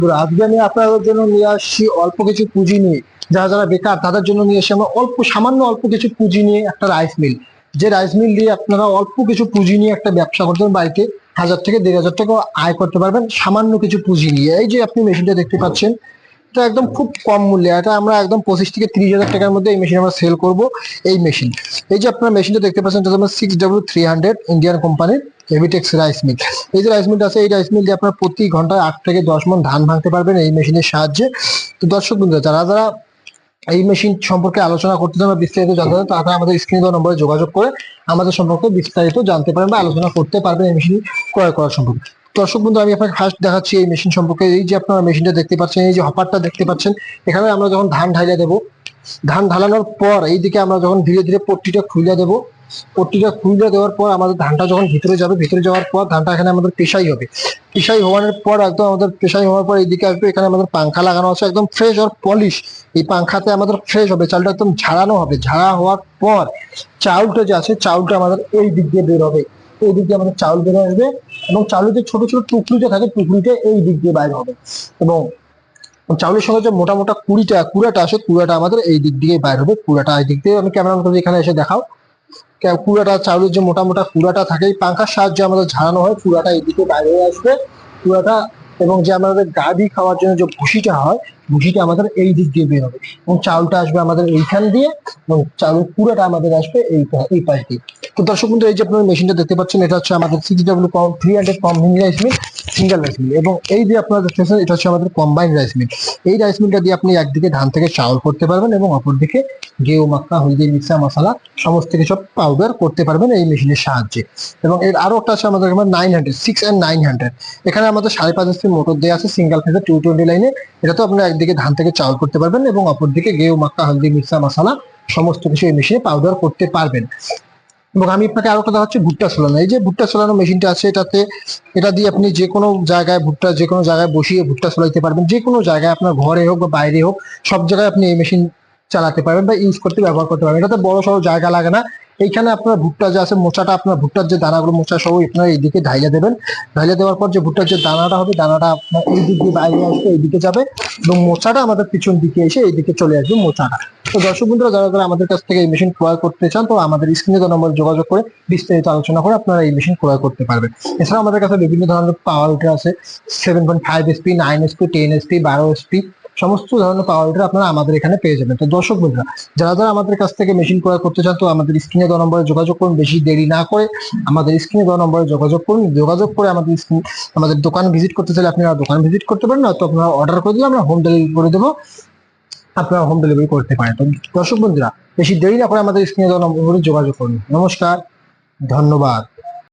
আজকে আমি আপনাদের জন্য নিয়ে আসছি অল্প কিছু পুঁজি নিয়ে, যারা যারা বেকার তাদের জন্য নিয়ে এসে আমরা সামান্য অল্প কিছু পুঁজি নিয়ে একটা রাইস মিল, যে রাইস মিল দিয়ে আপনারা অল্প কিছু পুঁজি নিয়ে একটা ব্যবসা করতে পারেন, বাড়িতে 1000 থেকে 1500 টাকা আয় করতে পারবেন সামান্য কিছু পুঁজি নিয়ে। এই যে আপনি মেশিনটা দেখতে পাচ্ছেন, এটা একদম খুব কম মূল্যে, এটা আমরা একদম 25 থেকে 30,000 টাকার মধ্যে এই মেশিন আমরা সেল করব। এই মেশিন, এই যে আপনার মেশিনটা দেখতে পাচ্ছেন, এটা হলো 6W300 ইন্ডিয়ান কোম্পানির হেভিটেক্স রাইস মিল। এই যে রাইস মিলটা আছে, এই রাইস মিল দিয়ে আপনার প্রতি ঘন্টায় 8 থেকে 10 মণ ধান ভাঙতে পারবেন এই মেশিনের সাহায্যে। তো দর্শক বন্ধুরা, যারা যারা এই মেশিন সম্পর্কে আলোচনা করতে চান বা বিস্তারিত জানতে চান, তারা আমাদের স্ক্রিনে দেওয়া নম্বরে যোগাযোগ করে আমাদের সম্পর্কে বিস্তারিত জানতে পারেন বা আলোচনা করতে পারবেন এই মেশিন ক্রয় করার সম্পর্কে। দর্শক বন্ধু, আমি আপনাকে ফার্স্ট দেখাচ্ছি এই মেশিন সম্পর্কে। এই যে আপনারা মেশিনটা দেখতে পাচ্ছেন, এই যে হপারটা দেখতে পাচ্ছেন, এখানে আমরা যখন ধান ঢাইলা দেবো, ধান ঢালানোর পর এইদিকে আমরা যখন ধীরে ধীরে পট্টিটা খুলে দেবো, পট্টিটা খুলে দেওয়ার পর আমাদের ধানটা যখন ভিতরে যাবে, ভিতরে যাওয়ার পর ধানটা এখানে আমাদের পেশাই হবে। পেশাই হওয়ার পর একদম আমাদের পেশাই হওয়ার পর এইদিকে আসবে, এখানে আমাদের পাংখা লাগানো আছে একদম ফ্রেশ আর পলিশ। এই পাংখাতে আমাদের ফ্রেশ হবে, চালটা একদম ঝাড়ানো হবে। ঝাড়া হওয়ার পর চাউলটা যে আছে, চাউলটা আমাদের এই দিক দিয়ে বের হবে, এই দিক দিয়ে আমাদের চাউল বের আসবে, এবং চাউলের যে ছোট ছোট টুকরিটা থাকে, টুকরিটা এই দিক দিয়ে বাইর হবে, এবং চাউলের সঙ্গে যে মোটা মোটা কুড়াটা আসে, কুড়াটা আমাদের এই দিক দিয়ে বাইর হবে। কুড়াটা এই দিক দিয়ে, আমি ক্যামেরা করে এখানে এসে দেখাও, কুড়াটা চাউলের যে মোটা মোটা কুড়াটা থাকে, এই পাংখার সাহায্যে আমাদের ঝাড়ানো হয়, কুড়াটা এইদিকে বাইরে হয়ে আসবে। কুড়াটা এবং যে আমাদের গাভী খাওয়ার জন্য যে ভুসিটা হয়, ভুসিটা আমাদের এই দিক দিয়ে বের হবে, এবং চাউলটা আসবে আমাদের এইখান দিয়ে, এবং চাউলের কুড়াটা আমাদের আসবে এই পাশ দিয়ে। তো দর্শক বন্ধু, এই যে আপনার মেশিনটা দেখতে পাচ্ছেন, এটা হচ্ছে আমাদের 6W300 mini rice mill, single rice mill. এবং এই যে আপনারা দেখতেছেন, এটা হচ্ছে আমাদের কম্বাইন্ড রাইস মিল। এই রাইস মিলটা দিয়ে আপনি একদিকে ধান থেকে চাউল করতে পারবেন, এবং অপরদিকে গেউ, মাক্কা, হলদি, মিক্সা মশলা সমস্ত কিছু পাউডার করতে পারবেন এই মেশিনের সাহায্যে। এবং এর আরো একটা আছে আমাদের 900 এখানে আমাদের 5.5 HP মোটর দেওয়া আছে, সিঙ্গেল ফেজে 220 লাইনে। এটা তো আপনার একদিকে ধান থেকে চাউল করতে পারবেন, এবং অপরদিকে গেউ, মাক্কা, হলদি, মিক্সা মশলা সমস্ত কিছু এই মেশিনে পাউডার করতে পারবেন। এবং আমি আপনাকে আরো কথা হচ্ছে ভুট্টা ছোলানো। এই যে ভুট্টা ছোলানো মেশিনটা আছে, এটা দিয়ে আপনি যে কোনো জায়গায় যে কোনো জায়গায় বসিয়ে ভুট্টা ছোলাইতে পারবেন, যে কোনো জায়গায়, আপনার ঘরে হোক বা বাইরে হোক, সব জায়গায় আপনি এই মেশিন চালাতে পারবেন বা ব্যবহার করতে পারবেন। এটাতে বড় সড়ো জায়গা লাগে না। এইখানে আপনার ভুট্টা যে আছে, মোচাটা, আপনার ভুট্টার যে দানাগুলো, মোচা সহ আপনার এইদিকে ঢাইলে দেবেন। ঢাইলে দেওয়ার পর যে ভুট্টার যে দানাটা হবে, দানাটা আপনার এই দিক দিয়ে বাইরে আসবে, এইদিকে যাবে, এবং মোচাটা আমাদের পিছন দিকে এসে এইদিকে চলে আসবে মোচাটা। তো দর্শক বন্ধুরা, যারা যারা আমাদের কাছ থেকে এই মেশিন ক্রয় করতে চান, তো আমাদের স্ক্রিনে দেওয়া নম্বরে যোগাযোগ করে বিস্তারিত আলোচনা করে আপনারা এই মেশিন ক্রয় করতে পারবেন। এছাড়া আমাদের কাছে বিভিন্ন ধরনের পাওয়ার উইটার আছে, 7.5 HP, 9 HP, 10 HP, 12 HP, সমস্ত ধরনের পাওয়ার উইটার আপনারা আমাদের এখানে পেয়ে যাবেন। তো দর্শক বন্ধুরা, যারা যারা আমাদের কাছ থেকে মেশিন ক্রয় করতে চান, তো আমাদের স্ক্রিনে দেওয়া নম্বরে যোগাযোগ করুন। বেশি দেরি না করে আমাদের স্ক্রিনে দেওয়া নম্বরে যোগাযোগ করুন। যোগাযোগ করে আমাদের দোকান ভিজিট করতে চাইলে আপনারা দোকান ভিজিট করতে পারেন, না তো আপনারা অর্ডার করে দিলে আমরা হোম ডেলিভারি করে দেবো, আপনারা হোম ডেলিভারি করতে পারেন। তো দর্শক বন্ধুরা, বেশি দেরি না করে আমাদের স্ক্রিনে দেওয়া নম্বরে যোগাযোগ করুন। নমস্কার, ধন্যবাদ।